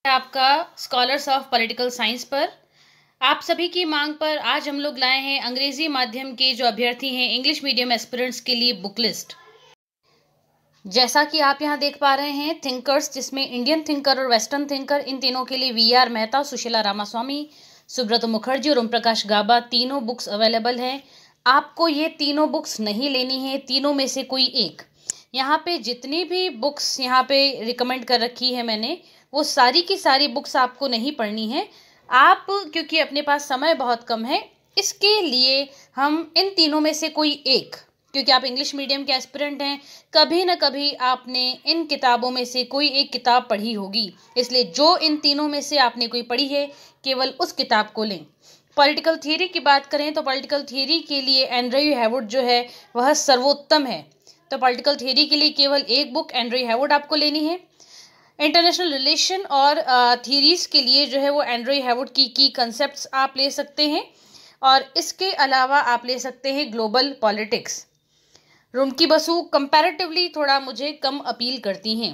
आपका scholars of political science पर। आप सभी की मांग पर आज हम लोग लाए हैं अंग्रेजी माध्यम के जो अभ्यर्थी हैं इंग्लिश मीडियम एस्पिरेंट्स के लिए बुक लिस्ट। जैसा कि आप यहां देख पा रहे हैं थिंकर्स, जिसमें इंडियन थिंकर और वेस्टर्न थिंकर, इन तीनों के लिए वी.आर. मेहता, सुशीला रामास्वामी, सुब्रत मुखर्जी और ओम प्रकाश गाबा तीनों बुक्स अवेलेबल हैं। आपको ये तीनों बुक्स नहीं लेनी है, तीनों में से कोई एक। यहाँ पे जितनी भी बुक्स यहाँ पे रिकमेंड कर रखी है मैंने, वो सारी की सारी बुक्स आपको नहीं पढ़नी है। आप क्योंकि अपने पास समय बहुत कम है, इसके लिए हम इन तीनों में से कोई एक, क्योंकि आप इंग्लिश मीडियम के एस्पिरेंट हैं, कभी ना कभी आपने इन किताबों में से कोई एक किताब पढ़ी होगी, इसलिए जो इन तीनों में से आपने कोई पढ़ी है केवल उस किताब को लें। पॉलिटिकल थियरी की बात करें तो पॉलिटिकल थियरी के लिए एंड्रयू हेवुड जो है वह सर्वोत्तम है। तो पॉलिटिकल थियरी के लिए केवल एक बुक एंड्रयू हेवुड आपको लेनी है। इंटरनेशनल रिलेशन और थियरीज के लिए जो है वो एंड्रयू हेवुड की कंसेप्ट्स आप ले सकते हैं, और इसके अलावा आप ले सकते हैं ग्लोबल पॉलिटिक्स। रुनकी बसु कंपैरेटिवली थोड़ा मुझे कम अपील करती हैं।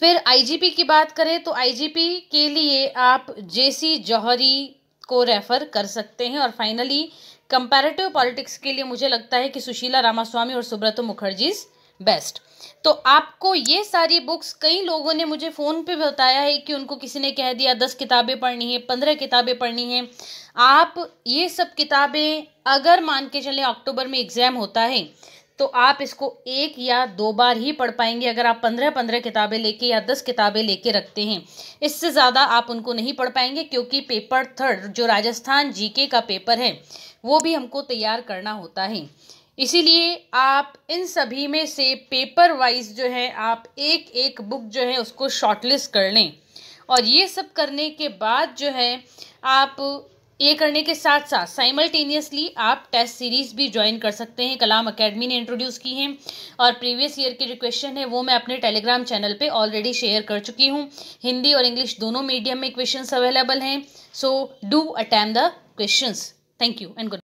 फिर आईजीपी की बात करें तो आईजीपी के लिए आप जेसी जौहरी को रेफर कर सकते हैं। और फाइनली कंपैरेटिव पॉलिटिक्स के लिए मुझे लगता है कि सुशीला रामास्वामी और सुब्रत मुखर्जी बेस्ट। तो आपको ये सारी बुक्स, कई लोगों ने मुझे फ़ोन पे बताया है कि उनको किसी ने कह दिया 10 किताबें पढ़नी है, 15 किताबें पढ़नी है। आप ये सब किताबें, अगर मान के चलें अक्टूबर में एग्ज़ाम होता है तो आप इसको 1 या 2 बार ही पढ़ पाएंगे, अगर आप 15-15 किताबें लेके या 10 किताबें लेके रखते हैं। इससे ज़्यादा आप उनको नहीं पढ़ पाएंगे, क्योंकि पेपर 3 जो राजस्थान जीके का पेपर है वो भी हमको तैयार करना होता है। इसीलिए आप इन सभी में से पेपर वाइज जो है आप एक एक बुक जो है उसको शॉर्टलिस्ट कर लें। और ये सब करने के बाद जो है आप ये करने के साथ साथ साइमल्टेनियसली आप टेस्ट सीरीज़ भी ज्वाइन कर सकते हैं। कलाम एकेडमी ने इंट्रोड्यूस की हैं, और प्रीवियस ईयर के जो क्वेश्चन है वो मैं अपने टेलीग्राम चैनल पे ऑलरेडी शेयर कर चुकी हूँ। हिंदी और इंग्लिश दोनों मीडियम में क्वेश्चंस अवेलेबल हैं, so do attempt the questions. Thank you and good.